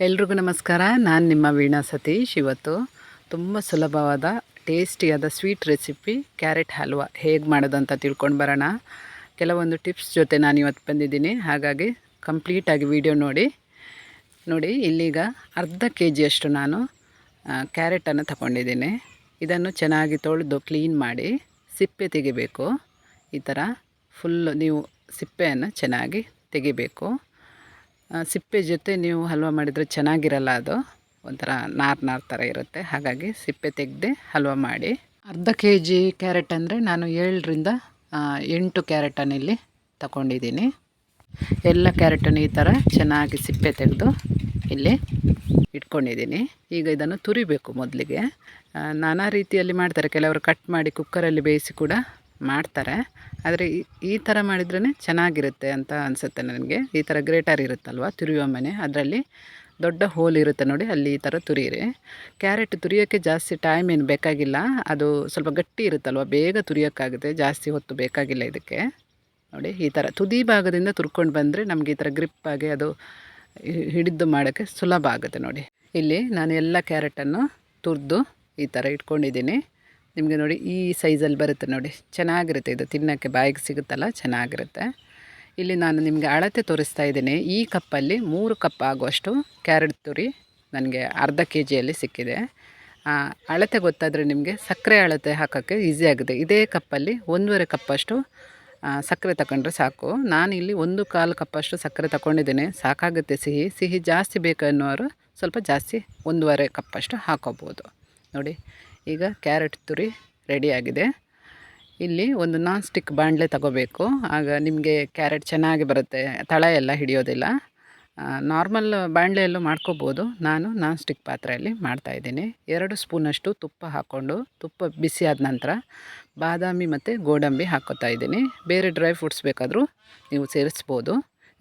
ಎಲ್ರಿಗೂ ನಮಸ್ಕಾರ. ನಾನು ನಿಮ್ಮ ವೀಣಾ ಸತೀಶ್. ಇವತ್ತು ತುಂಬ ಸುಲಭವಾದ ಟೇಸ್ಟಿಯಾದ ಸ್ವೀಟ್ ರೆಸಿಪಿ ಕ್ಯಾರೆಟ್ ಹಲ್ವಾ ಹೇಗೆ ಮಾಡೋದಂತ ತಿಳ್ಕೊಂಡು ಬರೋಣ. ಕೆಲವೊಂದು ಟಿಪ್ಸ್ ಜೊತೆ ನಾನು ಇವತ್ತು ಬಂದಿದ್ದೀನಿ, ಹಾಗಾಗಿ ಕಂಪ್ಲೀಟಾಗಿ ವಿಡಿಯೋ ನೋಡಿ. ಇಲ್ಲೀಗ ಅರ್ಧ ಕೆ ಜಿಯಷ್ಟು ನಾನು ಕ್ಯಾರೆಟನ್ನು ತಗೊಂಡಿದ್ದೀನಿ. ಇದನ್ನು ಚೆನ್ನಾಗಿ ತೊಳೆದು ಕ್ಲೀನ್ ಮಾಡಿ ಸಿಪ್ಪೆ ತೆಗಿಬೇಕು. ಈ ಥರ ಫುಲ್ಲು ನೀವು ಸಿಪ್ಪೆಯನ್ನು ಚೆನ್ನಾಗಿ ತೆಗಿಬೇಕು. ಸಿಪ್ಪೆ ಜೊತೆ ನೀವು ಹಲ್ವಾ ಮಾಡಿದರೆ ಚೆನ್ನಾಗಿರಲ್ಲ, ಅದು ಒಂಥರ ನಾರು ಥರ ಇರುತ್ತೆ. ಹಾಗಾಗಿ ಸಿಪ್ಪೆ ತೆಗೆದು ಹಲ್ವಾ ಮಾಡಿ. ಅರ್ಧ ಕೆ ಜಿ ಕ್ಯಾರೆಟ್ ಅಂದರೆ ನಾನು 7ರಿಂದ 8 ಕ್ಯಾರೆಟನ್ನು ಇಲ್ಲಿ ತಗೊಂಡಿದ್ದೀನಿ. ಎಲ್ಲ ಕ್ಯಾರೆಟನ್ನು ಈ ಥರ ಚೆನ್ನಾಗಿ ಸಿಪ್ಪೆ ತೆಗೆದು ಇಲ್ಲಿ ಇಟ್ಕೊಂಡಿದ್ದೀನಿ. ಈಗ ಇದನ್ನು ತುರಿಬೇಕು. ಮೊದಲಿಗೆ ನಾನಾ ರೀತಿಯಲ್ಲಿ ಮಾಡ್ತಾರೆ. ಕೆಲವರು ಕಟ್ ಮಾಡಿ ಕುಕ್ಕರಲ್ಲಿ ಬೇಯಿಸಿ ಕೂಡ ಮಾಡ್ತಾರೆ. ಆದರೆ ಈ ಥರ ಮಾಡಿದ್ರೇ ಚೆನ್ನಾಗಿರುತ್ತೆ ಅಂತ ಅನಿಸುತ್ತೆ ನನಗೆ. ಈ ಥರ ಗ್ರೇಟರ್ ಇರುತ್ತಲ್ವ, ತುರಿಯೋ ಮನೆ, ಅದರಲ್ಲಿ ದೊಡ್ಡ ಹೋಲ್ ಇರುತ್ತೆ ನೋಡಿ, ಅಲ್ಲಿ ಈ ಥರ ತುರಿಯಿರಿ. ಕ್ಯಾರೆಟ್ ತುರಿಯೋಕ್ಕೆ ಜಾಸ್ತಿ ಟೈಮ್ ಏನು ಬೇಕಾಗಿಲ್ಲ. ಅದು ಸ್ವಲ್ಪ ಗಟ್ಟಿ ಇರುತ್ತಲ್ವ, ಬೇಗ ತುರಿಯೋಕ್ಕಾಗುತ್ತೆ, ಜಾಸ್ತಿ ಹೊತ್ತು ಬೇಕಾಗಿಲ್ಲ ಇದಕ್ಕೆ. ನೋಡಿ, ಈ ಥರ ತುದಿ ಭಾಗದಿಂದ ತುರ್ಕೊಂಡು ಬಂದರೆ ನಮಗೆ ಈ ಥರ ಗ್ರಿಪ್ಪಾಗಿ ಅದು ಹಿಡಿದು ಮಾಡೋಕ್ಕೆ ಸುಲಭ ಆಗುತ್ತೆ. ನೋಡಿ, ಇಲ್ಲಿ ನಾನು ಎಲ್ಲ ಕ್ಯಾರೆಟನ್ನು ತುರಿದು ಈ ಥರ ಇಟ್ಕೊಂಡಿದ್ದೀನಿ. ನಿಮಗೆ ನೋಡಿ ಈ ಸೈಜಲ್ಲಿ ಬರುತ್ತೆ ನೋಡಿ, ಚೆನ್ನಾಗಿರುತ್ತೆ. ಇದು ತಿನ್ನೋಕ್ಕೆ ಬಾಯಿಗೆ ಸಿಗುತ್ತಲ್ಲ, ಚೆನ್ನಾಗಿರುತ್ತೆ. ಇಲ್ಲಿ ನಾನು ನಿಮಗೆ ಅಳತೆ ತೋರಿಸ್ತಾ ಇದ್ದೀನಿ. ಈ ಕಪ್ಪಲ್ಲಿ 3 ಕಪ್ ಆಗುವಷ್ಟು ಕ್ಯಾರೆಟ್ ತುರಿ ನನಗೆ ಅರ್ಧ ಕೆ ಜಿಯಲ್ಲಿ ಸಿಕ್ಕಿದೆ. ಅಳತೆ ಗೊತ್ತಾದರೆ ನಿಮಗೆ ಸಕ್ಕರೆ ಅಳತೆ ಹಾಕೋಕ್ಕೆ ಈಸಿ ಆಗುತ್ತೆ. ಇದೇ ಕಪ್ಪಲ್ಲಿ 1.5 ಕಪ್ಪಷ್ಟು ಸಕ್ಕರೆ ತಗೊಂಡ್ರೆ ಸಾಕು. ನಾನು ಇಲ್ಲಿ 1/4 ಕಪ್ಪಷ್ಟು ಸಕ್ಕರೆ ತಗೊಂಡಿದ್ದೀನಿ. ಸಾಕಾಗುತ್ತೆ. ಸಿಹಿ ಜಾಸ್ತಿ ಬೇಕು ಅನ್ನೋರು ಸ್ವಲ್ಪ ಜಾಸ್ತಿ 1.5 ಕಪ್ಪಷ್ಟು ಹಾಕೋಬೋದು. ನೋಡಿ, ಈಗ ಕ್ಯಾರೆಟ್ ತುರಿ ರೆಡಿಯಾಗಿದೆ. ಇಲ್ಲಿ ಒಂದು ನಾನ್ ಸ್ಟಿಕ್ ಬಾಣಲೆ ತಗೋಬೇಕು. ಆಗ ನಿಮಗೆ ಕ್ಯಾರೆಟ್ ಚೆನ್ನಾಗಿ ಬರುತ್ತೆ, ತಳ ಎಲ್ಲ ಹಿಡಿಯೋದಿಲ್ಲ. ನಾರ್ಮಲ್ ಬಾಣಲೆಯಲ್ಲೂ ಮಾಡ್ಕೋಬೋದು. ನಾನು ನಾನ್ ಸ್ಟಿಕ್ ಪಾತ್ರೆಯಲ್ಲಿ ಮಾಡ್ತಾಯಿದ್ದೀನಿ. 2 ಸ್ಪೂನಷ್ಟು ತುಪ್ಪ ಹಾಕ್ಕೊಂಡು, ತುಪ್ಪ ಬಿಸಿ ಆದ ನಂತರ ಬಾದಾಮಿ ಮತ್ತು ಗೋಡಂಬಿ ಹಾಕ್ಕೋತಾ ಇದ್ದೀನಿ. ಬೇರೆ ಡ್ರೈ ಫ್ರೂಟ್ಸ್ ಬೇಕಾದರೂ ನೀವು ಸೇರಿಸ್ಬೋದು.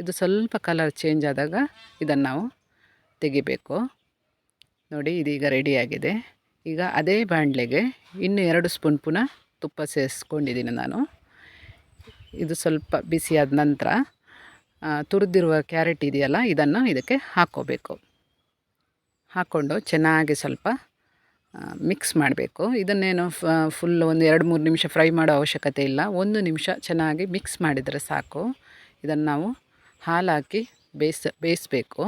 ಇದು ಸ್ವಲ್ಪ ಕಲರ್ ಚೇಂಜ್ ಆದಾಗ ಇದನ್ನು ನಾವು ತೆಗಿಬೇಕು. ನೋಡಿ, ಇದೀಗ ರೆಡಿಯಾಗಿದೆ. ಈಗ ಅದೇ ಬಾಣಲೆಗೆ ಇನ್ನೂ 2 ಸ್ಪೂನ್ ಪುನಃ ತುಪ್ಪ ಸೇರಿಸ್ಕೊಂಡಿದ್ದೀನಿ ನಾನು. ಇದು ಸ್ವಲ್ಪ ಬಿಸಿಯಾದ ನಂತರ ತುರಿದಿರುವ ಕ್ಯಾರೆಟ್ ಇದೆಯಲ್ಲ, ಇದನ್ನು ಇದಕ್ಕೆ ಹಾಕ್ಕೋಬೇಕು. ಹಾಕ್ಕೊಂಡು ಚೆನ್ನಾಗಿ ಸ್ವಲ್ಪ ಮಿಕ್ಸ್ ಮಾಡಬೇಕು. ಇದನ್ನೇನು ಫುಲ್ ಒಂದು 2-3 ನಿಮಿಷ ಫ್ರೈ ಮಾಡೋ ಅವಶ್ಯಕತೆ ಇಲ್ಲ. 1 ನಿಮಿಷ ಚೆನ್ನಾಗಿ ಮಿಕ್ಸ್ ಮಾಡಿದರೆ ಸಾಕು. ಇದನ್ನು ನಾವು ಹಾಲು ಹಾಕಿ ಬೇಯಿಸಬೇಕು.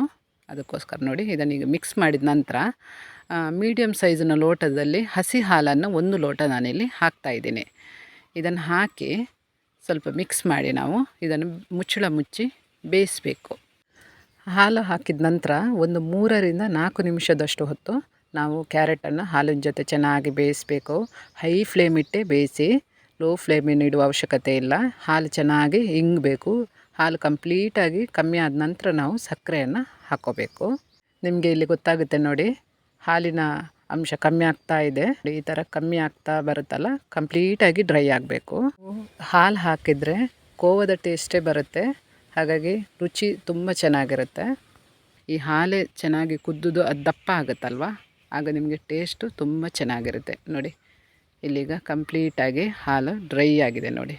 ಅದಕ್ಕೋಸ್ಕರ ನೋಡಿ, ಇದನ್ನೀಗ ಮಿಕ್ಸ್ ಮಾಡಿದ ನಂತರ ಮೀಡಿಯಮ್ ಸೈಜಿನ ಲೋಟದಲ್ಲಿ ಹಸಿ ಹಾಲನ್ನು 1 ಲೋಟ ನಾನಿಲ್ಲಿ ಹಾಕ್ತಾಯಿದ್ದೀನಿ. ಇದನ್ನು ಹಾಕಿ ಸ್ವಲ್ಪ ಮಿಕ್ಸ್ ಮಾಡಿ ನಾವು ಇದನ್ನು ಮುಚ್ಚಳ ಮುಚ್ಚಿ ಬೇಯಿಸಬೇಕು. ಹಾಲು ಹಾಕಿದ ನಂತರ ಒಂದು 3ರಿಂದ 4 ನಿಮಿಷದಷ್ಟು ಹೊತ್ತು ನಾವು ಕ್ಯಾರೆಟನ್ನು ಹಾಲಿನ ಜೊತೆ ಚೆನ್ನಾಗಿ ಬೇಯಿಸಬೇಕು. ಹೈ ಫ್ಲೇಮ್ ಇಟ್ಟೆ ಬೇಯಿಸಿ, ಲೋ ಫ್ಲೇಮಿನ ಇಡುವ ಅವಶ್ಯಕತೆ ಇಲ್ಲ. ಹಾಲು ಚೆನ್ನಾಗಿ ಹಿಂಗಬೇಕು. ಹಾಲು ಕಂಪ್ಲೀಟಾಗಿ ಕಮ್ಮಿ ಆದ ನಂತರ ನಾವು ಸಕ್ಕರೆಯನ್ನು ಹಾಕ್ಕೋಬೇಕು. ನಿಮಗೆ ಇಲ್ಲಿ ಗೊತ್ತಾಗುತ್ತೆ ನೋಡಿ, ಹಾಲಿನ ಅಂಶ ಕಮ್ಮಿ ಆಗ್ತಾ ಇದೆ. ಈ ಥರ ಕಮ್ಮಿ ಆಗ್ತಾ ಬರುತ್ತಲ್ಲ, ಕಂಪ್ಲೀಟಾಗಿ ಡ್ರೈ ಆಗಬೇಕು. ಹಾಲು ಹಾಕಿದರೆ ಕೋವದ ಟೇಸ್ಟೇ ಬರುತ್ತೆ. ಹಾಗಾಗಿ ರುಚಿ ತುಂಬ ಚೆನ್ನಾಗಿರುತ್ತೆ. ಈ ಹಾಲೇ ಚೆನ್ನಾಗಿ ಕುದ್ದುದು ಅದು ದಪ್ಪ ಆಗುತ್ತಲ್ವ, ಆಗ ನಿಮಗೆ ಟೇಸ್ಟು ತುಂಬ ಚೆನ್ನಾಗಿರುತ್ತೆ. ನೋಡಿ, ಇಲ್ಲೀಗ ಕಂಪ್ಲೀಟಾಗಿ ಹಾಲು ಡ್ರೈ ಆಗಿದೆ ನೋಡಿ.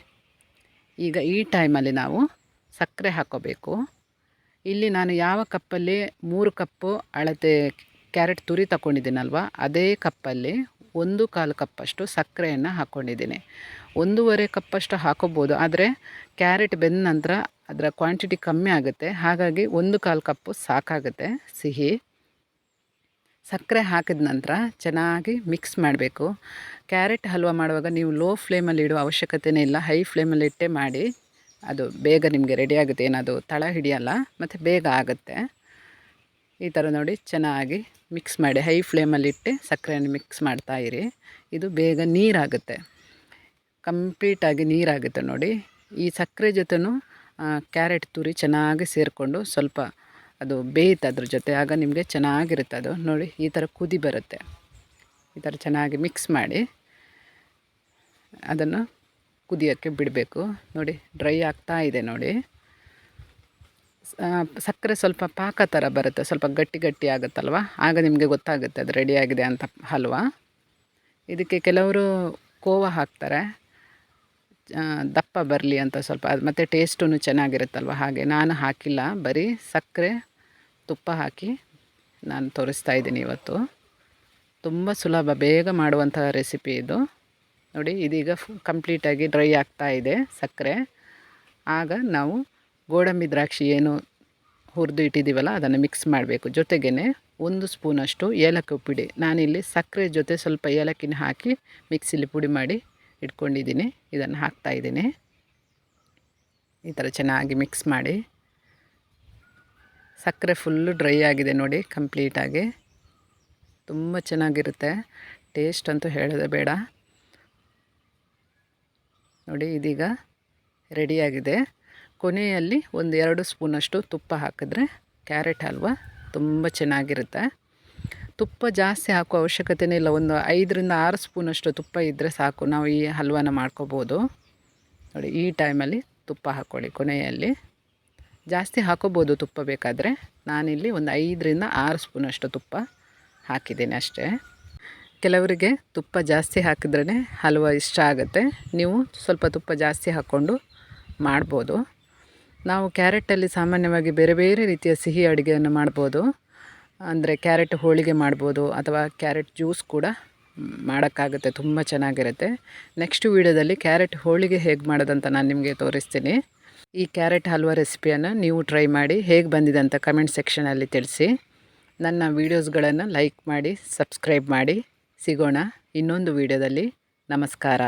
ಈಗ ಈ ಟೈಮಲ್ಲಿ ನಾವು ಸಕ್ಕರೆ ಹಾಕ್ಕೋಬೇಕು. ಇಲ್ಲಿ ನಾನು ಯಾವ ಕಪ್ಪಲ್ಲಿ 3 ಕಪ್ಪು ಅಳತೆ ಕ್ಯಾರೆಟ್ ತುರಿ ತಗೊಂಡಿದ್ದೀನಲ್ವ, ಅದೇ ಕಪ್ಪಲ್ಲಿ 1/4 ಕಪ್ಪಷ್ಟು ಸಕ್ಕರೆಯನ್ನು ಹಾಕ್ಕೊಂಡಿದ್ದೀನಿ. 1.5 ಕಪ್ಪಷ್ಟು ಹಾಕೋಬೋದು, ಆದರೆ ಕ್ಯಾರೆಟ್ ಬೆಂದ ನಂತರ ಅದರ ಕ್ವಾಂಟಿಟಿ ಕಮ್ಮಿ ಆಗುತ್ತೆ. ಹಾಗಾಗಿ 1/4 ಕಪ್ಪು ಸಾಕಾಗುತ್ತೆ ಸಿಹಿ. ಸಕ್ಕರೆ ಹಾಕಿದ ನಂತರ ಚೆನ್ನಾಗಿ ಮಿಕ್ಸ್ ಮಾಡಬೇಕು. ಕ್ಯಾರೆಟ್ ಹಲ್ವಾ ಮಾಡುವಾಗ ನೀವು ಲೋ ಫ್ಲೇಮಲ್ಲಿ ಇಡುವ ಅವಶ್ಯಕತೆಯೇ ಇಲ್ಲ. ಹೈ ಫ್ಲೇಮಲ್ಲಿ ಇಟ್ಟೇ ಮಾಡಿ, ಅದು ಬೇಗ ನಿಮಗೆ ರೆಡಿ ಆಗುತ್ತೆ. ಏನದು ತಳ ಹಿಡಿಯಲ್ಲ ಮತ್ತು ಬೇಗ ಆಗುತ್ತೆ. ಈ ಥರ ನೋಡಿ ಚೆನ್ನಾಗಿ ಮಿಕ್ಸ್ ಮಾಡಿ, ಹೈ ಫ್ಲೇಮಲ್ಲಿಟ್ಟು ಸಕ್ಕರೆಯನ್ನು ಮಿಕ್ಸ್ ಮಾಡ್ತಾಯಿರಿ. ಇದು ಬೇಗ ನೀರಾಗುತ್ತೆ, ಕಂಪ್ಲೀಟಾಗಿ ನೀರಾಗುತ್ತೆ ನೋಡಿ. ಈ ಸಕ್ಕರೆ ಜೊತೆನೂ ಕ್ಯಾರೆಟ್ ತುರಿ ಚೆನ್ನಾಗಿ ಸೇರಿಕೊಂಡು ಸ್ವಲ್ಪ ಅದು ಬೇಯುತ್ತೆ ಅದ್ರ ಜೊತೆ. ಆಗ ನಿಮಗೆ ಚೆನ್ನಾಗಿರುತ್ತೆ ಅದು. ನೋಡಿ, ಈ ಥರ ಕುದಿ ಬರುತ್ತೆ. ಈ ಥರ ಚೆನ್ನಾಗಿ ಮಿಕ್ಸ್ ಮಾಡಿ ಅದನ್ನು ಕುದಿಯೋಕ್ಕೆ ಬಿಡಬೇಕು. ನೋಡಿ, ಡ್ರೈ ಆಗ್ತಾ ಇದೆ ನೋಡಿ. ಸಕ್ಕರೆ ಸ್ವಲ್ಪ ಪಾಕ ಥರ ಬರುತ್ತೆ, ಸ್ವಲ್ಪ ಗಟ್ಟಿ ಆಗುತ್ತಲ್ವ, ಆಗ ನಿಮಗೆ ಗೊತ್ತಾಗುತ್ತೆ ಅದು ರೆಡಿಯಾಗಿದೆ ಅಂತ ಹಲ್ವಾ. ಇದಕ್ಕೆ ಕೆಲವರು ಕೋವಾ ಹಾಕ್ತಾರೆ, ದಪ್ಪ ಬರಲಿ ಅಂತ ಸ್ವಲ್ಪ. ಅದು ಮತ್ತು ಟೇಸ್ಟೂ ಚೆನ್ನಾಗಿರುತ್ತಲ್ವ. ಹಾಗೆ ನಾನು ಹಾಕಿಲ್ಲ, ಬರೀ ಸಕ್ಕರೆ ತುಪ್ಪ ಹಾಕಿ ನಾನು ತೋರಿಸ್ತಾ ಇದ್ದೀನಿ ಇವತ್ತು. ತುಂಬ ಸುಲಭ, ಬೇಗ ಮಾಡುವಂತಹ ರೆಸಿಪಿ ಇದು. ನೋಡಿ, ಇದೀಗ ಕಂಪ್ಲೀಟಾಗಿ ಡ್ರೈ ಆಗ್ತಾ ಇದೆ ಸಕ್ಕರೆ. ಆಗ ನಾವು ಗೋಡಂಬಿ ದ್ರಾಕ್ಷಿ ಏನು ಹುರಿದು ಇಟ್ಟಿದ್ದೀವಲ್ಲ ಅದನ್ನು ಮಿಕ್ಸ್ ಮಾಡಬೇಕು. ಜೊತೆಗೇ 1 ಸ್ಪೂನಷ್ಟು ಏಲಕ್ಕಿ ಪುಡಿ, ನಾನಿಲ್ಲಿ ಸಕ್ಕರೆ ಜೊತೆ ಸ್ವಲ್ಪ ಏಲಕ್ಕಿನ ಹಾಕಿ ಮಿಕ್ಸಿಲಿ ಪುಡಿ ಮಾಡಿ ಇಟ್ಕೊಂಡಿದ್ದೀನಿ. ಇದನ್ನು ಹಾಕ್ತಾಯಿದ್ದೀನಿ. ಈ ಥರ ಚೆನ್ನಾಗಿ ಮಿಕ್ಸ್ ಮಾಡಿ. ಸಕ್ಕರೆ ಫುಲ್ಲು ಡ್ರೈ ಆಗಿದೆ ನೋಡಿ, ಕಂಪ್ಲೀಟಾಗಿ. ತುಂಬ ಚೆನ್ನಾಗಿರುತ್ತೆ, ಟೇಸ್ಟ್ ಅಂತೂ ಹೇಳೋದೇ ಬೇಡ. ನೋಡಿ, ಇದೀಗ ರೆಡಿಯಾಗಿದೆ. ಕೊನೆಯಲ್ಲಿ 1-2 ಸ್ಪೂನಷ್ಟು ತುಪ್ಪ ಹಾಕಿದ್ರೆ ಕ್ಯಾರೆಟ್ ಹಲ್ವ ತುಂಬ ಚೆನ್ನಾಗಿರುತ್ತೆ. ತುಪ್ಪ ಜಾಸ್ತಿ ಹಾಕೋ ಅವಶ್ಯಕತೆಯೇ ಇಲ್ಲ. 5-6 ಸ್ಪೂನಷ್ಟು ತುಪ್ಪ ಇದ್ದರೆ ಸಾಕು, ನಾವು ಈ ಹಲ್ವನ ಮಾಡ್ಕೋಬೋದು. ನೋಡಿ, ಈ ಟೈಮಲ್ಲಿ ತುಪ್ಪ ಹಾಕ್ಕೊಳ್ಳಿ. ಕೊನೆಯಲ್ಲಿ ಜಾಸ್ತಿ ಹಾಕೋಬೋದು ತುಪ್ಪ ಬೇಕಾದರೆ. ನಾನಿಲ್ಲಿ 5-6 ಸ್ಪೂನಷ್ಟು ತುಪ್ಪ ಹಾಕಿದ್ದೀನಿ ಅಷ್ಟೇ. ಕೆಲವರಿಗೆ ತುಪ್ಪ ಜಾಸ್ತಿ ಹಾಕಿದ್ರೇ ಹಲ್ವ ಇಷ್ಟ ಆಗುತ್ತೆ. ನೀವು ಸ್ವಲ್ಪ ತುಪ್ಪ ಜಾಸ್ತಿ ಹಾಕ್ಕೊಂಡು ಮಾಡ್ಬೋದು. ನಾವು ಕ್ಯಾರೆಟಲ್ಲಿ ಸಾಮಾನ್ಯವಾಗಿ ಬೇರೆ ಬೇರೆ ರೀತಿಯ ಸಿಹಿ ಅಡುಗೆಯನ್ನು ಮಾಡ್ಬೋದು. ಅಂದರೆ ಕ್ಯಾರೆಟ್ ಹೋಳಿಗೆ ಮಾಡ್ಬೋದು, ಅಥವಾ ಕ್ಯಾರೆಟ್ ಜ್ಯೂಸ್ ಕೂಡ ಮಾಡೋಕ್ಕಾಗುತ್ತೆ, ತುಂಬ ಚೆನ್ನಾಗಿರುತ್ತೆ. ನೆಕ್ಸ್ಟ್ ವೀಡಿಯೋದಲ್ಲಿ ಕ್ಯಾರೆಟ್ ಹೋಳಿಗೆ ಹೇಗೆ ಮಾಡೋದಂತ ನಾನು ನಿಮಗೆ ತೋರಿಸ್ತೀನಿ. ಈ ಕ್ಯಾರೆಟ್ ಹಲ್ವ ರೆಸಿಪಿಯನ್ನು ನೀವು ಟ್ರೈ ಮಾಡಿ ಹೇಗೆ ಬಂದಿದೆ ಅಂತ ಕಮೆಂಟ್ ಸೆಕ್ಷನಲ್ಲಿ ತಿಳಿಸಿ. ನನ್ನ ವೀಡಿಯೋಸ್ಗಳನ್ನು ಲೈಕ್ ಮಾಡಿ, ಸಬ್ಸ್ಕ್ರೈಬ್ ಮಾಡಿ. ಸಿಗೋಣ ಇನ್ನೊಂದು ವೀಡಿಯೋದಲ್ಲಿ. ನಮಸ್ಕಾರ.